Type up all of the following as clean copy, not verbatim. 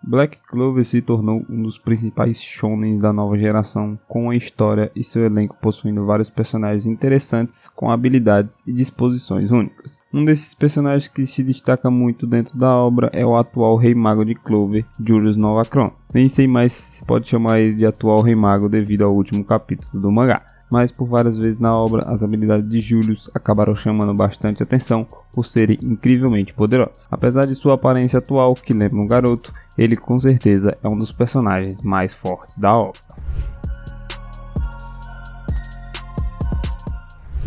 Black Clover se tornou um dos principais shonens da nova geração, com uma história e seu elenco possuindo vários personagens interessantes com habilidades e disposições únicas. Um desses personagens que se destaca muito dentro da obra é o atual Rei Mago de Clover, Julius Novachrono. Nem sei mais se pode chamar ele de atual Rei Mago devido ao último capítulo do mangá, mas por várias vezes na obra as habilidades de Julius acabaram chamando bastante atenção por serem incrivelmente poderosas. Apesar de sua aparência atual, que lembra um garoto, ele com certeza é um dos personagens mais fortes da obra.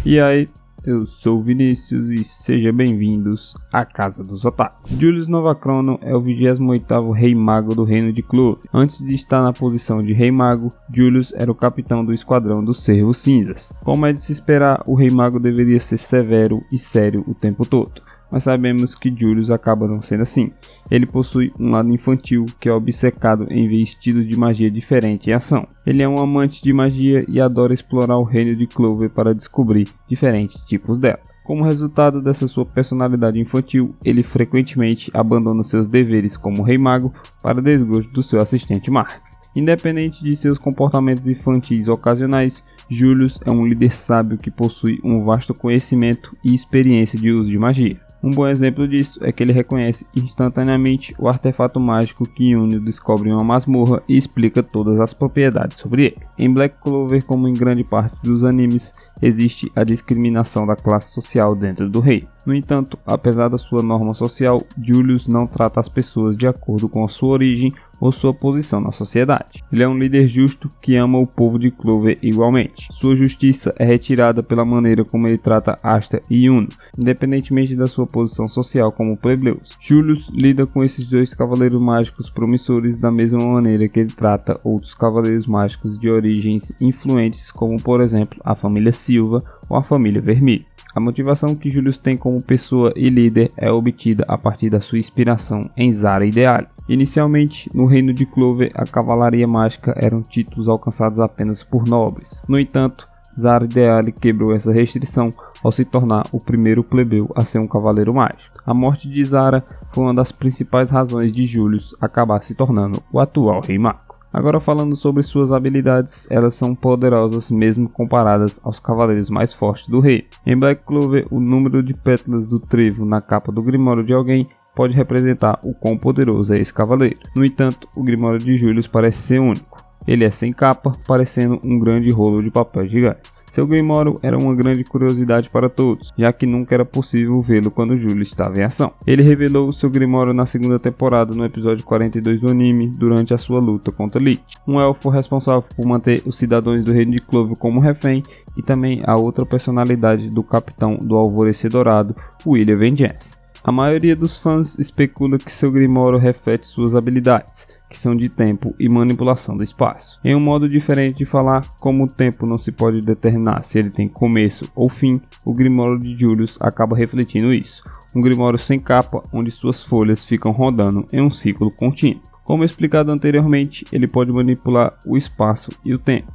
E aí, eu sou o Vinícius e sejam bem-vindos à Casa dos Otaku. Julius Novachrono é o 28º Rei Mago do Reino de Clover. Antes de estar na posição de Rei Mago, Julius era o capitão do esquadrão dos Cervos Cinzas. Como é de se esperar, o Rei Mago deveria ser severo e sério o tempo todo, mas sabemos que Julius acaba não sendo assim. Ele possui um lado infantil que é obcecado em ver estilos de magia diferentes em ação. Ele é um amante de magia e adora explorar o reino de Clover para descobrir diferentes tipos dela. Como resultado dessa sua personalidade infantil, ele frequentemente abandona seus deveres como Rei Mago para desgosto do seu assistente Marx. Independente de seus comportamentos infantis ocasionais, Julius é um líder sábio que possui um vasto conhecimento e experiência de uso de magia. Um bom exemplo disso é que ele reconhece instantaneamente o artefato mágico que Yunio descobre em uma masmorra e explica todas as propriedades sobre ele. Em Black Clover, como em grande parte dos animes, existe a discriminação da classe social dentro do rei. No entanto, apesar da sua norma social, Julius não trata as pessoas de acordo com a sua origem ou sua posição na sociedade. Ele é um líder justo que ama o povo de Clover igualmente. Sua justiça é retirada pela maneira como ele trata Asta e Yuno, independentemente da sua posição social como plebeus. Julius lida com esses dois cavaleiros mágicos promissores da mesma maneira que ele trata outros cavaleiros mágicos de origens influentes, como por exemplo a família Silva ou a família Vermelho. A motivação que Julius tem como pessoa e líder é obtida a partir da sua inspiração em Zara Ideale. Inicialmente, no reino de Clover, a cavalaria mágica eram títulos alcançados apenas por nobres. No entanto, Zara Ideale quebrou essa restrição ao se tornar o primeiro plebeu a ser um cavaleiro mágico. A morte de Zara foi uma das principais razões de Julius acabar se tornando o atual Rei Mago. Agora falando sobre suas habilidades, elas são poderosas mesmo comparadas aos cavaleiros mais fortes do rei. Em Black Clover, o número de pétalas do trevo na capa do grimório de alguém pode representar o quão poderoso é esse cavaleiro. No entanto, o grimório de Julius parece ser único. Ele é sem capa, parecendo um grande rolo de papel gigantes. Seu grimório era uma grande curiosidade para todos, já que nunca era possível vê-lo quando Julius estava em ação. Ele revelou o seu grimório na segunda temporada, no episódio 42 do anime, durante a sua luta contra Lich, um elfo responsável por manter os cidadãos do reino de Clover como refém, e também a outra personalidade do capitão do Alvorecer Dourado, William Vengeance. A maioria dos fãs especula que seu grimório reflete suas habilidades, que são de tempo e manipulação do espaço. Em um modo diferente de falar, como o tempo não se pode determinar se ele tem começo ou fim, o grimório de Julius acaba refletindo isso. Um grimório sem capa, onde suas folhas ficam rodando em um ciclo contínuo. Como explicado anteriormente, ele pode manipular o espaço e o tempo.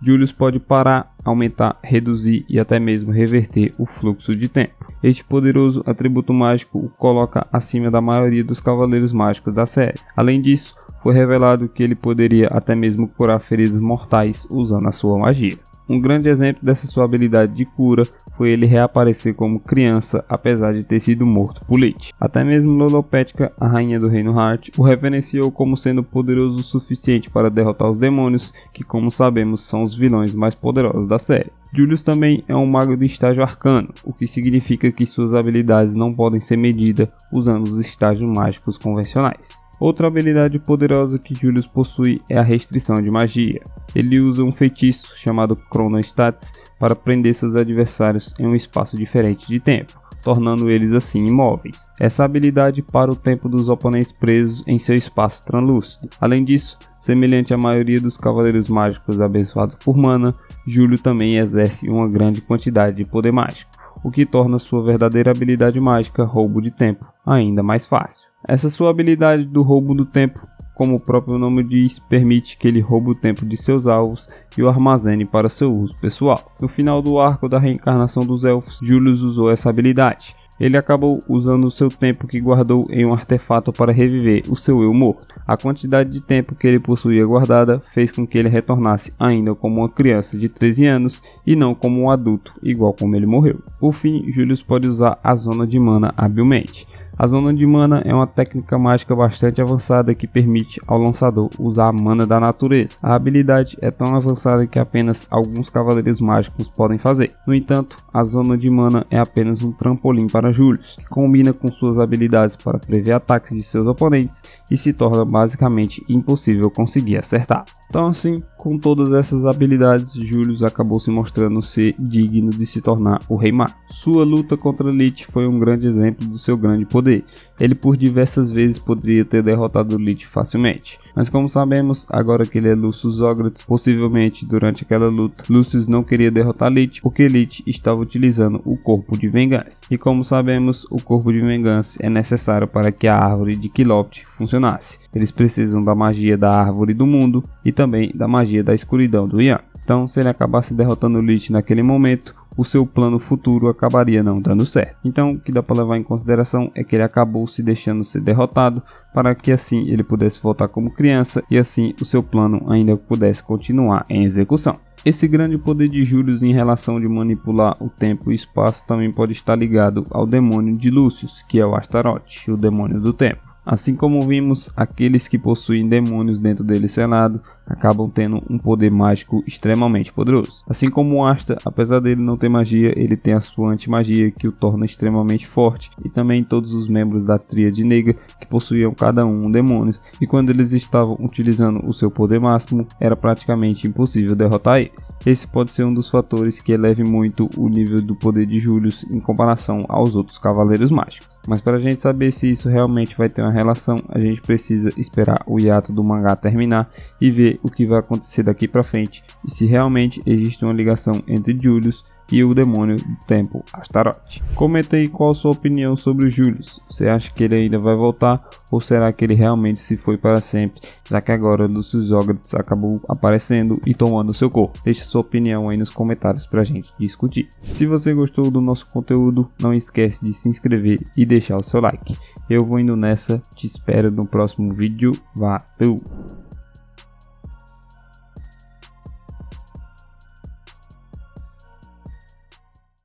Julius pode parar, aumentar, reduzir e até mesmo reverter o fluxo de tempo. Este poderoso atributo mágico o coloca acima da maioria dos cavaleiros mágicos da série. Além disso, foi revelado que ele poderia até mesmo curar feridas mortais usando a sua magia. Um grande exemplo dessa sua habilidade de cura foi ele reaparecer como criança, apesar de ter sido morto por Lich. Até mesmo Lolopética, a rainha do Reino Heart, o reverenciou como sendo poderoso o suficiente para derrotar os demônios, que como sabemos são os vilões mais poderosos da série. Julius também é um mago de estágio arcano, o que significa que suas habilidades não podem ser medidas usando os estágios mágicos convencionais. Outra habilidade poderosa que Julius possui é a restrição de magia. Ele usa um feitiço chamado Chronostats para prender seus adversários em um espaço diferente de tempo, tornando eles assim imóveis. Essa habilidade para o tempo dos oponentes presos em seu espaço translúcido. Além disso, semelhante à maioria dos cavaleiros mágicos abençoados por mana, Julius também exerce uma grande quantidade de poder mágico, o que torna sua verdadeira habilidade mágica, roubo de tempo, ainda mais fácil. Essa sua habilidade do roubo do tempo, como o próprio nome diz, permite que ele roube o tempo de seus alvos e o armazene para seu uso pessoal. No final do arco da reencarnação dos elfos, Julius usou essa habilidade, Ele acabou usando o seu tempo que guardou em um artefato para reviver o seu eu morto. A quantidade de tempo que ele possuía guardada fez com que ele retornasse ainda como uma criança de 13 anos e não como um adulto, igual como ele morreu. Por fim, Julius pode usar a Zona de Mana habilmente. A Zona de Mana é uma técnica mágica bastante avançada que permite ao lançador usar a mana da natureza. A habilidade é tão avançada que apenas alguns cavaleiros mágicos podem fazer. No entanto, a Zona de Mana é apenas um trampolim para Julius, que combina com suas habilidades para prever ataques de seus oponentes e se torna basicamente impossível conseguir acertar. Então assim, com todas essas habilidades, Julius acabou se mostrando ser digno de se tornar o Rei Mago. Sua luta contra Lich foi um grande exemplo do seu grande poder. Ele por diversas vezes poderia ter derrotado Lich facilmente, mas como sabemos, agora que ele é Lucius Zogratz, possivelmente durante aquela luta, Lucius não queria derrotar Lich porque Lich estava utilizando o Corpo de Vingança. E como sabemos, o Corpo de Vingança é necessário para que a árvore de Qlioptich funcionasse. Eles precisam da magia da Árvore do Mundo e também da magia da escuridão do Yang. Então, se ele acabasse derrotando Lich naquele momento, o seu plano futuro acabaria não dando certo. Então, o que dá para levar em consideração é que ele acabou se deixando ser derrotado para que assim ele pudesse voltar como criança e assim o seu plano ainda pudesse continuar em execução. Esse grande poder de Julius em relação de manipular o tempo e o espaço também pode estar ligado ao demônio de Lucius, que é o Astaroth, o demônio do tempo. Assim como vimos, aqueles que possuem demônios dentro dele selado acabam tendo um poder mágico extremamente poderoso. Assim como o Asta, apesar dele não ter magia, ele tem a sua antimagia que o torna extremamente forte, e também todos os membros da Tríade Negra que possuíam cada um demônios, e quando eles estavam utilizando o seu poder máximo, era praticamente impossível derrotar eles. Esse pode ser um dos fatores que eleve muito o nível do poder de Julius em comparação aos outros cavaleiros mágicos. Mas para a gente saber se isso realmente vai ter uma relação, a gente precisa esperar o hiato do mangá terminar e ver o que vai acontecer daqui para frente e se realmente existe uma ligação entre Julius e o demônio do tempo Astaroth. Comenta aí qual a sua opinião sobre o Julius. Você acha que ele ainda vai voltar ou será que ele realmente se foi para sempre, já que agora Lucius Zogratz acabou aparecendo e tomando seu corpo? Deixe sua opinião aí nos comentários pra gente discutir. Se você gostou do nosso conteúdo, não esquece de se inscrever e deixar o seu like. Eu vou indo nessa, te espero no próximo vídeo. Valeu!